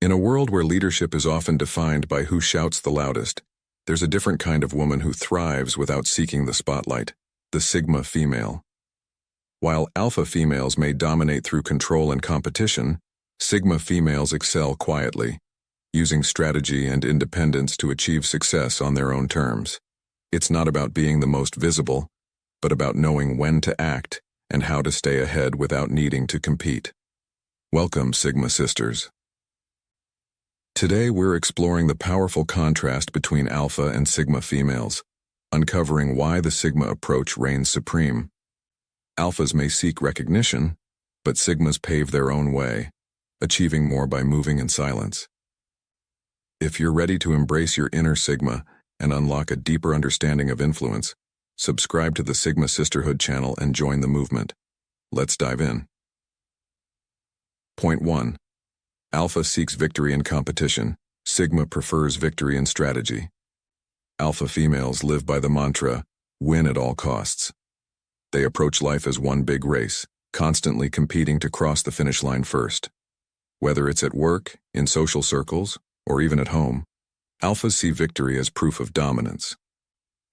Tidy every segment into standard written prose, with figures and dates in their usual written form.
In a world where leadership is often defined by who shouts the loudest, there's a different kind of woman who thrives without seeking the spotlight, the Sigma female. While alpha females may dominate through control and competition, Sigma females excel quietly, using strategy and independence to achieve success on their own terms. It's not about being the most visible, but about knowing when to act and how to stay ahead without needing to compete. Welcome, Sigma sisters. Today we're exploring the powerful contrast between alpha and Sigma females, uncovering why the Sigma approach reigns supreme. Alphas may seek recognition, but Sigmas pave their own way, achieving more by moving in silence. If you're ready to embrace your inner Sigma and unlock a deeper understanding of influence, subscribe to the Sigma Sisterhood channel and join the movement. Let's dive in. Point 1. Alpha seeks victory in competition. Sigma prefers victory in strategy. Alpha females live by the mantra, win at all costs. They approach life as one big race, constantly competing to cross the finish line first. Whether it's at work, in social circles, or even at home, alphas see victory as proof of dominance.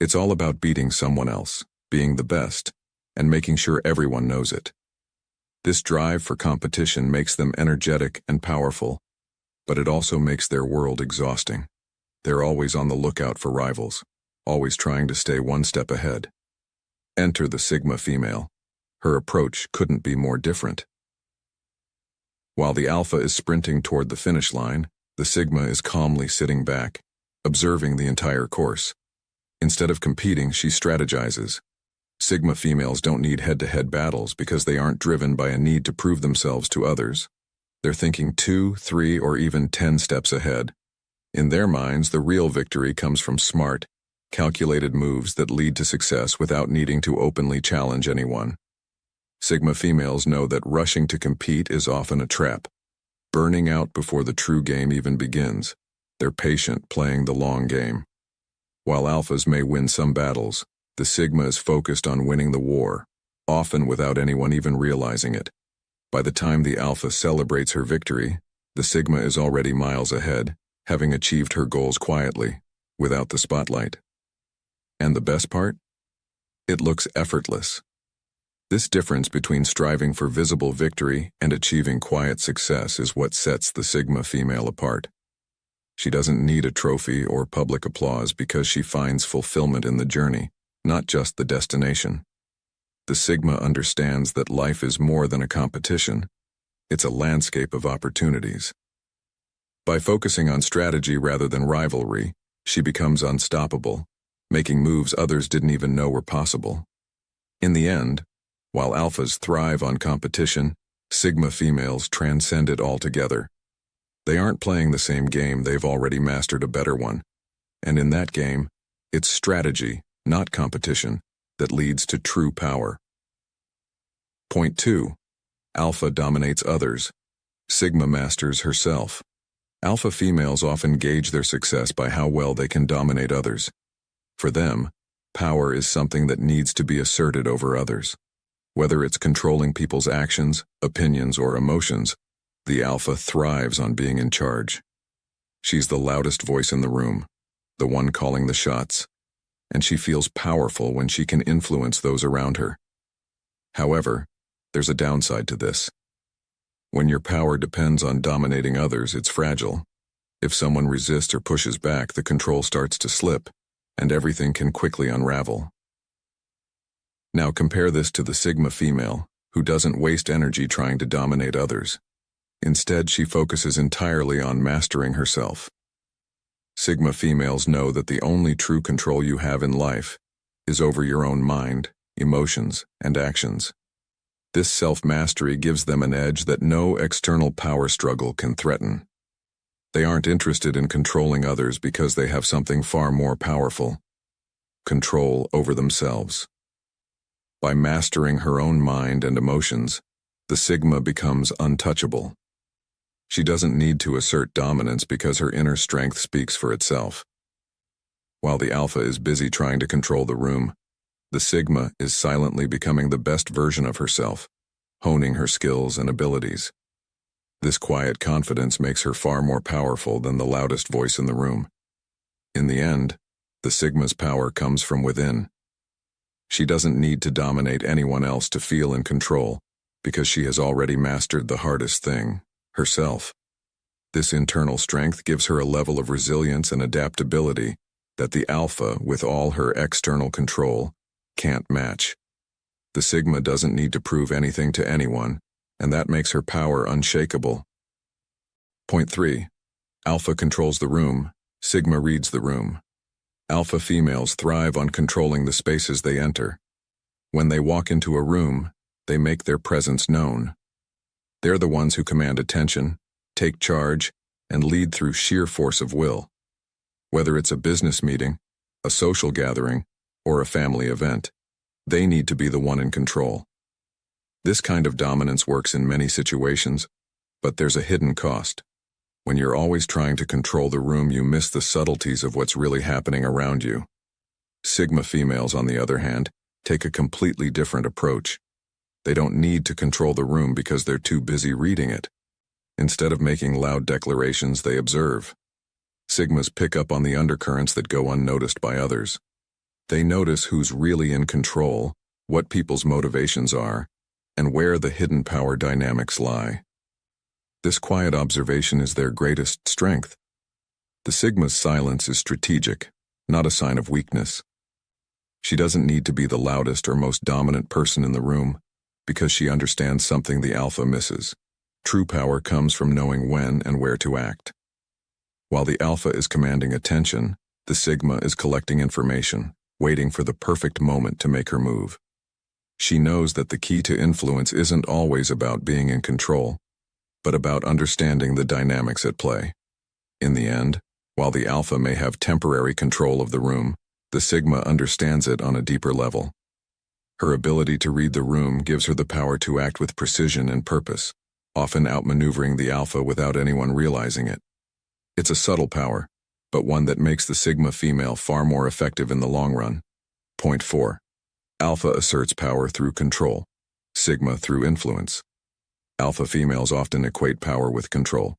It's all about beating someone else, being the best, and making sure everyone knows it. This drive for competition makes them energetic and powerful, but it also makes their world exhausting. They're always on the lookout for rivals, always trying to stay one step ahead. Enter the Sigma female. Her approach couldn't be more different. While the alpha is sprinting toward the finish line, the Sigma is calmly sitting back, observing the entire course. Instead of competing, she strategizes. Sigma females don't need head-to-head battles because they aren't driven by a need to prove themselves to others. They're thinking 2, 3, or even 10 steps ahead. In their minds, the real victory comes from smart, calculated moves that lead to success without needing to openly challenge anyone. Sigma females know that rushing to compete is often a trap, burning out before the true game even begins. They're patient, playing the long game. While alphas may win some battles, the Sigma is focused on winning the war, often without anyone even realizing it. By the time the alpha celebrates her victory, the Sigma is already miles ahead, having achieved her goals quietly, without the spotlight. And the best part? It looks effortless. This difference between striving for visible victory and achieving quiet success is what sets the Sigma female apart. She doesn't need a trophy or public applause because she finds fulfillment in the journey, not just the destination. The Sigma understands that life is more than a competition. It's a landscape of opportunities. By focusing on strategy rather than rivalry, she becomes unstoppable, making moves others didn't even know were possible. In the end, while alphas thrive on competition, Sigma females transcend it altogether. They aren't playing the same game, they've already mastered a better one. And in that game, it's strategy, not competition, that leads to true power. Point 2. Alpha dominates others. Sigma masters herself. Alpha females often gauge their success by how well they can dominate others. For them, power is something that needs to be asserted over others. Whether it's controlling people's actions, opinions, or emotions, the alpha thrives on being in charge. She's the loudest voice in the room, the one calling the shots, and she feels powerful when she can influence those around her. However, there's a downside to this. When your power depends on dominating others, it's fragile. If someone resists or pushes back, the control starts to slip, and everything can quickly unravel. Now compare this to the Sigma female, who doesn't waste energy trying to dominate others. Instead, she focuses entirely on mastering herself. Sigma females know that the only true control you have in life is over your own mind, emotions, and actions. This self-mastery gives them an edge that no external power struggle can threaten. They aren't interested in controlling others because they have something far more powerful: control over themselves. By mastering her own mind and emotions, the Sigma becomes untouchable. She doesn't need to assert dominance because her inner strength speaks for itself. While the alpha is busy trying to control the room, the Sigma is silently becoming the best version of herself, honing her skills and abilities. This quiet confidence makes her far more powerful than the loudest voice in the room. In the end, the Sigma's power comes from within. She doesn't need to dominate anyone else to feel in control, because she has already mastered the hardest thing, herself. This internal strength gives her a level of resilience and adaptability that the Alpha, with all her external control, can't match. The Sigma doesn't need to prove anything to anyone, and that makes her power unshakable. Point 3. Alpha controls the room, Sigma reads the room. Alpha females thrive on controlling the spaces they enter. When they walk into a room, they make their presence known. They're the ones who command attention, take charge, and lead through sheer force of will. Whether it's a business meeting, a social gathering, or a family event, they need to be the one in control. This kind of dominance works in many situations, but there's a hidden cost. When you're always trying to control the room, you miss the subtleties of what's really happening around you. Sigma females, on the other hand, take a completely different approach. They don't need to control the room because they're too busy reading it. Instead of making loud declarations, they observe. Sigmas pick up on the undercurrents that go unnoticed by others. They notice who's really in control, what people's motivations are, and where the hidden power dynamics lie. This quiet observation is their greatest strength. The Sigma's silence is strategic, not a sign of weakness. She doesn't need to be the loudest or most dominant person in the room, because she understands something the Alpha misses. True power comes from knowing when and where to act. While the Alpha is commanding attention, the Sigma is collecting information, waiting for the perfect moment to make her move. She knows that the key to influence isn't always about being in control, but about understanding the dynamics at play. In the end, while the Alpha may have temporary control of the room, the Sigma understands it on a deeper level. Her ability to read the room gives her the power to act with precision and purpose, often outmaneuvering the Alpha without anyone realizing it. It's a subtle power, but one that makes the Sigma female far more effective in the long run. Point 4. Alpha asserts power through control, Sigma through influence. Alpha females often equate power with control.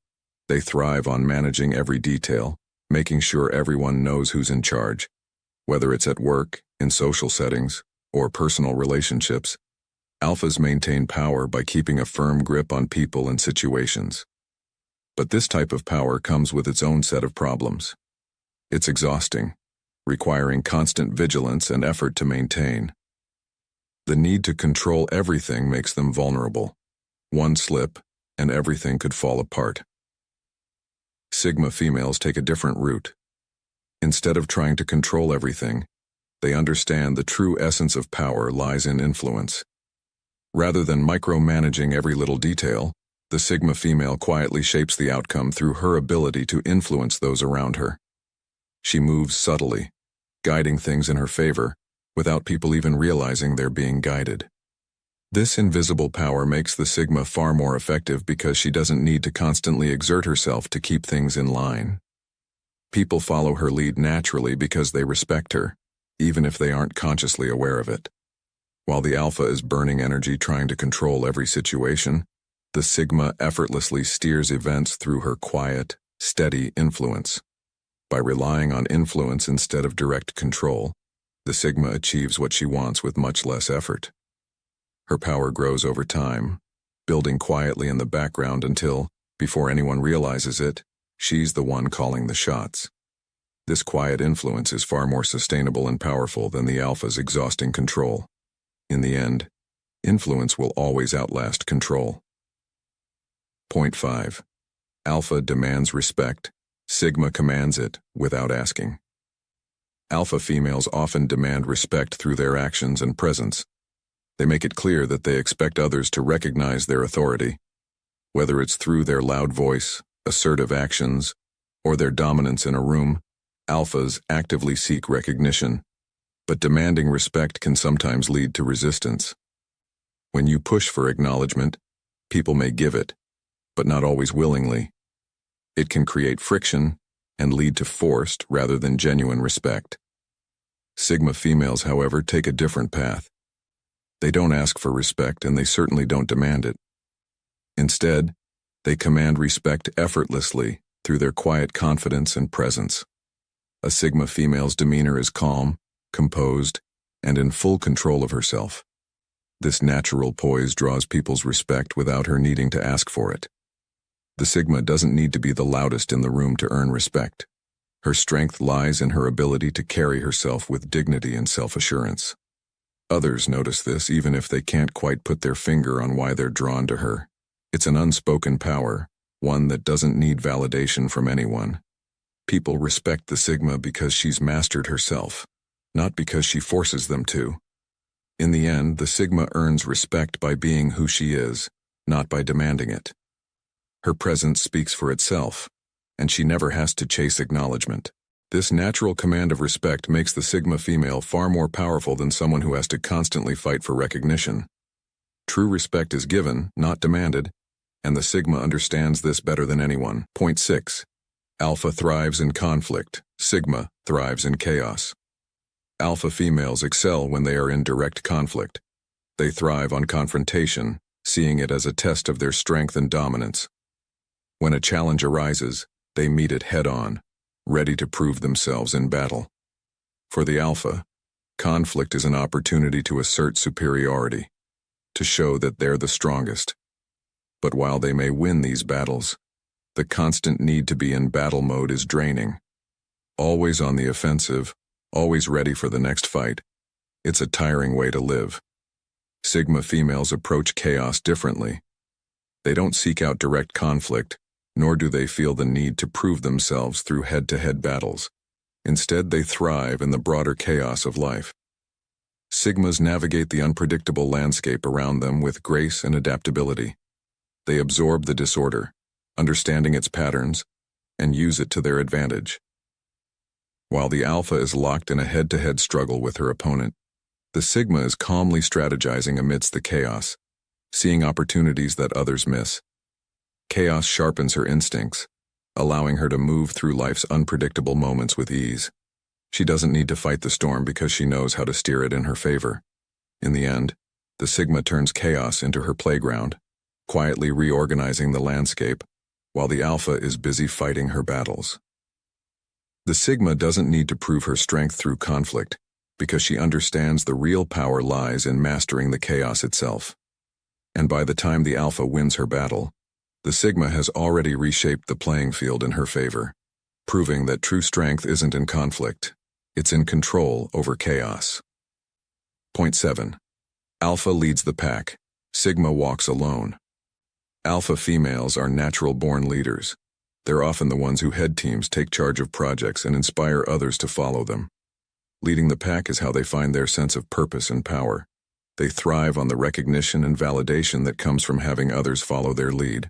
They thrive on managing every detail, making sure everyone knows who's in charge. Whether it's at work, in social settings, or personal relationships, Alphas maintain power by keeping a firm grip on people and situations. But this type of power comes with its own set of problems. It's exhausting, requiring constant vigilance and effort to maintain. The need to control everything makes them vulnerable. One slip, and everything could fall apart. Sigma females take a different route. Instead of trying to control everything, they understand the true essence of power lies in influence. Rather than micromanaging every little detail, the Sigma female quietly shapes the outcome through her ability to influence those around her. She moves subtly, guiding things in her favor, without people even realizing they're being guided. This invisible power makes the Sigma far more effective because she doesn't need to constantly exert herself to keep things in line. People follow her lead naturally because they respect her, even if they aren't consciously aware of it. While the Alpha is burning energy trying to control every situation, the Sigma effortlessly steers events through her quiet, steady influence. By relying on influence instead of direct control, the Sigma achieves what she wants with much less effort. Her power grows over time, building quietly in the background until, before anyone realizes it, she's the one calling the shots. This quiet influence is far more sustainable and powerful than the Alpha's exhausting control. In the end, influence will always outlast control. Point 5. Alpha demands respect, Sigma commands it without asking. Alpha females often demand respect through their actions and presence. They make it clear that they expect others to recognize their authority. Whether it's through their loud voice, assertive actions, or their dominance in a room, Alphas actively seek recognition. But demanding respect can sometimes lead to resistance. When you push for acknowledgement, people may give it, but not always willingly. It can create friction and lead to forced rather than genuine respect. Sigma females, however, take a different path. They don't ask for respect, and they certainly don't demand it. Instead, They command respect effortlessly through their quiet confidence and presence. A Sigma female's demeanor is calm, composed, and in full control of herself. This natural poise draws people's respect without her needing to ask for it. The Sigma doesn't need to be the loudest in the room to earn respect. Her strength lies in her ability to carry herself with dignity and self-assurance. Others notice this even if they can't quite put their finger on why they're drawn to her. It's an unspoken power, one that doesn't need validation from anyone. People respect the Sigma because she's mastered herself, not because she forces them to. In the end, the Sigma earns respect by being who she is, not by demanding it. Her presence speaks for itself, and she never has to chase acknowledgement. This natural command of respect makes the Sigma female far more powerful than someone who has to constantly fight for recognition. True respect is given, not demanded, and the Sigma understands this better than anyone. Point 6. Alpha thrives in conflict. Sigma thrives in chaos. Alpha females excel when they are in direct conflict. They thrive on confrontation, seeing it as a test of their strength and dominance. When a challenge arises, they meet it head-on, ready to prove themselves in battle. For the Alpha, conflict is an opportunity to assert superiority, to show that they're the strongest. But while they may win these battles, the constant need to be in battle mode is draining. Always on the offensive, always ready for the next fight. It's a tiring way to live. Sigma females approach chaos differently. They don't seek out direct conflict, nor do they feel the need to prove themselves through head-to-head battles. Instead, they thrive in the broader chaos of life. Sigmas navigate the unpredictable landscape around them with grace and adaptability. They absorb the disorder, understanding its patterns, and use it to their advantage. While the Alpha is locked in a head-to-head struggle with her opponent, the Sigma is calmly strategizing amidst the chaos, seeing opportunities that others miss. Chaos sharpens her instincts, allowing her to move through life's unpredictable moments with ease. She doesn't need to fight the storm because she knows how to steer it in her favor. In the end, the Sigma turns chaos into her playground, quietly reorganizing the landscape, while the Alpha is busy fighting her battles. The Sigma doesn't need to prove her strength through conflict, because she understands the real power lies in mastering the chaos itself. And by the time the Alpha wins her battle, the Sigma has already reshaped the playing field in her favor, proving that true strength isn't in conflict, it's in control over chaos. Point 7. Alpha leads the pack. Sigma walks alone. Alpha females are natural-born leaders. They're often the ones who head teams, take charge of projects, and inspire others to follow them. Leading the pack is how they find their sense of purpose and power. They thrive on the recognition and validation that comes from having others follow their lead.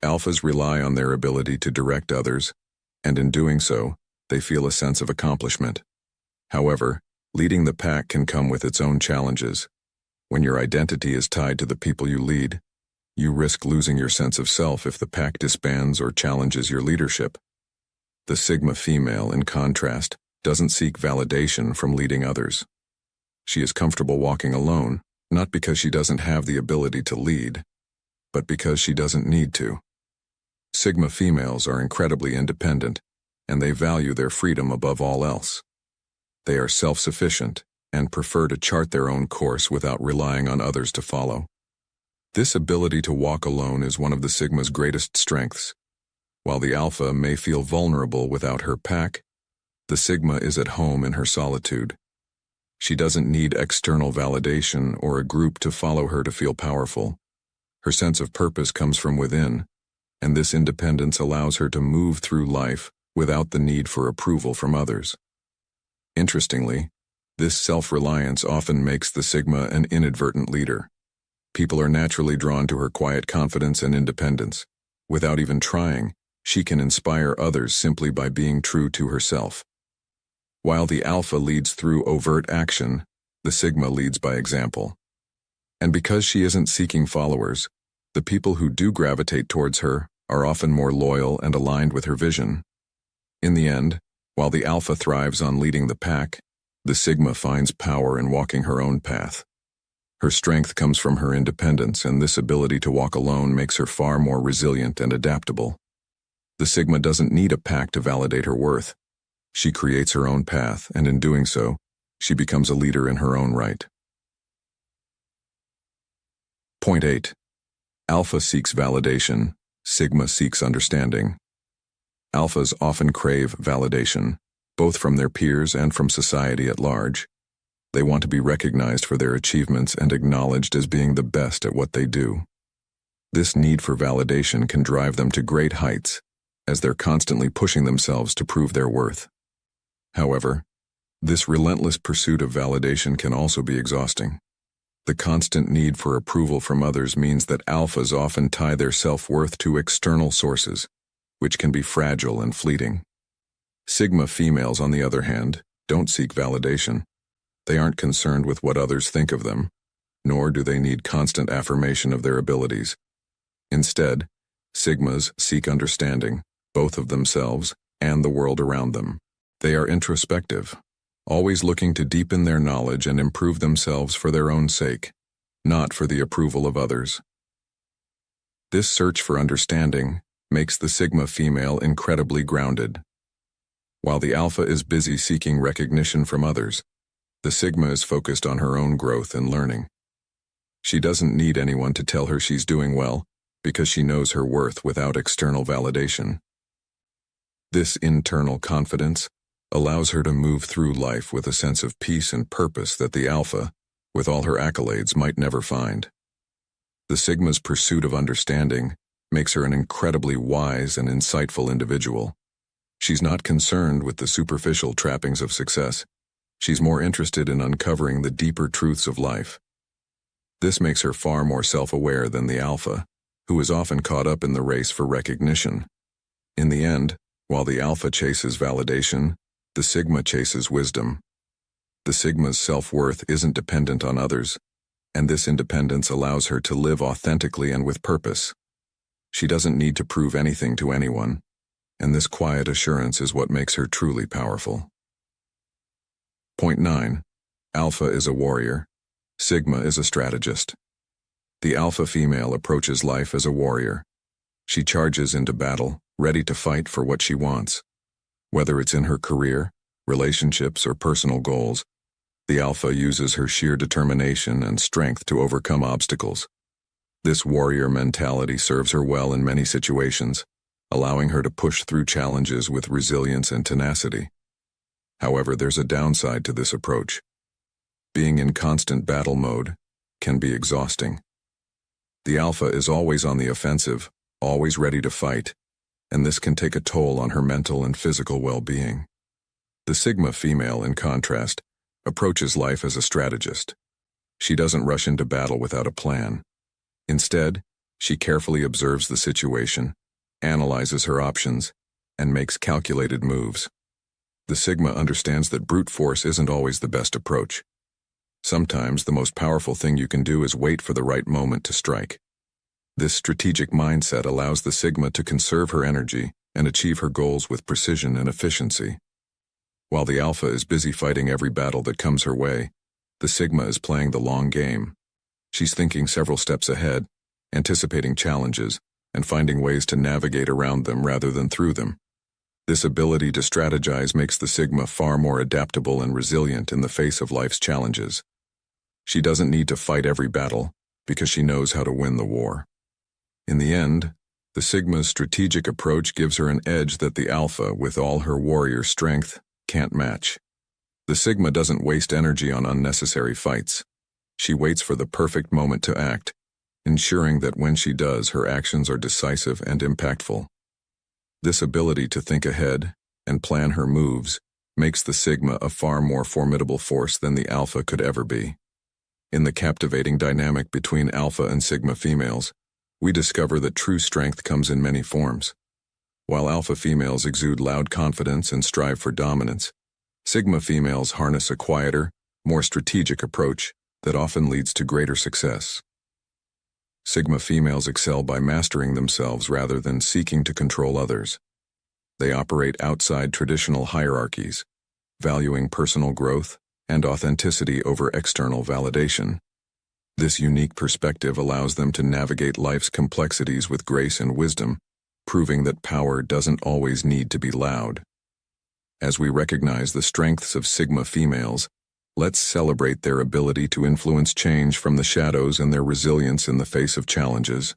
Alphas rely on their ability to direct others, and in doing so, they feel a sense of accomplishment. However, leading the pack can come with its own challenges. When your identity is tied to the people you lead, you risk losing your sense of self if the pack disbands or challenges your leadership. The Sigma female, in contrast, doesn't seek validation from leading others. She is comfortable walking alone, not because she doesn't have the ability to lead, but because she doesn't need to. Sigma females are incredibly independent, and they value their freedom above all else. They are self-sufficient and prefer to chart their own course without relying on others to follow. This ability to walk alone is one of the Sigma's greatest strengths. While the Alpha may feel vulnerable without her pack, the Sigma is at home in her solitude. She doesn't need external validation or a group to follow her to feel powerful. Her sense of purpose comes from within, and this independence allows her to move through life without the need for approval from others. Interestingly, this self-reliance often makes the Sigma an inadvertent leader. People are naturally drawn to her quiet confidence and independence. Without even trying, she can inspire others simply by being true to herself. While the Alpha leads through overt action, the Sigma leads by example. And because she isn't seeking followers, the people who do gravitate towards her are often more loyal and aligned with her vision. In the end, while the Alpha thrives on leading the pack, the Sigma finds power in walking her own path. Her strength comes from her independence, and this ability to walk alone makes her far more resilient and adaptable. The Sigma doesn't need a pack to validate her worth. She creates her own path, and in doing so, she becomes a leader in her own right. Point 8. Alpha seeks validation, Sigma seeks understanding. Alphas often crave validation, both from their peers and from society at large. They want to be recognized for their achievements and acknowledged as being the best at what they do. This need for validation can drive them to great heights, as they're constantly pushing themselves to prove their worth. However, this relentless pursuit of validation can also be exhausting. The constant need for approval from others means that alphas often tie their self-worth to external sources, which can be fragile and fleeting. Sigma females, on the other hand, don't seek validation. They aren't concerned with what others think of them, nor do they need constant affirmation of their abilities. Instead, Sigmas seek understanding, both of themselves and the world around them. They are introspective, always looking to deepen their knowledge and improve themselves for their own sake, not for the approval of others. This search for understanding makes the Sigma female incredibly grounded. While the Alpha is busy seeking recognition from others, the Sigma is focused on her own growth and learning. She doesn't need anyone to tell her she's doing well, because she knows her worth without external validation. This internal confidence allows her to move through life with a sense of peace and purpose that the Alpha, with all her accolades, might never find. The Sigma's pursuit of understanding makes her an incredibly wise and insightful individual. She's not concerned with the superficial trappings of success. She's more interested in uncovering the deeper truths of life. This makes her far more self-aware than the Alpha, who is often caught up in the race for recognition. In the end, while the Alpha chases validation, the Sigma chases wisdom. The Sigma's self-worth isn't dependent on others, and this independence allows her to live authentically and with purpose. She doesn't need to prove anything to anyone, and this quiet assurance is what makes her truly powerful. Point 9. Alpha is a warrior. Sigma is a strategist. The Alpha female approaches life as a warrior. She charges into battle, ready to fight for what she wants. Whether it's in her career, relationships, or personal goals, the Alpha uses her sheer determination and strength to overcome obstacles. This warrior mentality serves her well in many situations, allowing her to push through challenges with resilience and tenacity. However, there's a downside to this approach. Being in constant battle mode can be exhausting. The Alpha is always on the offensive, always ready to fight, and this can take a toll on her mental and physical well-being. The Sigma female, in contrast, approaches life as a strategist. She doesn't rush into battle without a plan. Instead, she carefully observes the situation, analyzes her options, and makes calculated moves. The Sigma understands that brute force isn't always the best approach. Sometimes the most powerful thing you can do is wait for the right moment to strike. This strategic mindset allows the Sigma to conserve her energy and achieve her goals with precision and efficiency. While the Alpha is busy fighting every battle that comes her way, the Sigma is playing the long game. She's thinking several steps ahead, anticipating challenges, and finding ways to navigate around them rather than through them. This ability to strategize makes the Sigma far more adaptable and resilient in the face of life's challenges. She doesn't need to fight every battle because she knows how to win the war. In the end, the Sigma's strategic approach gives her an edge that the Alpha, with all her warrior strength, can't match. The Sigma doesn't waste energy on unnecessary fights. She waits for the perfect moment to act, ensuring that when she does, her actions are decisive and impactful. This ability to think ahead and plan her moves makes the Sigma a far more formidable force than the Alpha could ever be. In the captivating dynamic between Alpha and Sigma females, we discover that true strength comes in many forms. While Alpha females exude loud confidence and strive for dominance, Sigma females harness a quieter, more strategic approach that often leads to greater success. Sigma females excel by mastering themselves rather than seeking to control others. They operate outside traditional hierarchies, valuing personal growth and authenticity over external validation. This unique perspective allows them to navigate life's complexities with grace and wisdom, proving that power doesn't always need to be loud. As we recognize the strengths of Sigma females, let's celebrate their ability to influence change from the shadows and their resilience in the face of challenges.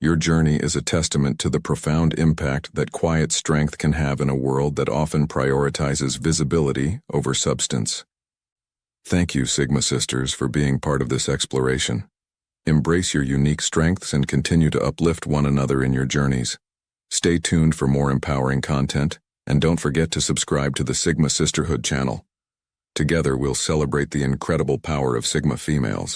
Your journey is a testament to the profound impact that quiet strength can have in a world that often prioritizes visibility over substance. Thank you, Sigma Sisters, for being part of this exploration. Embrace your unique strengths and continue to uplift one another in your journeys. Stay tuned for more empowering content, and don't forget to subscribe to the Sigma Sisterhood channel. Together we'll celebrate the incredible power of Sigma females.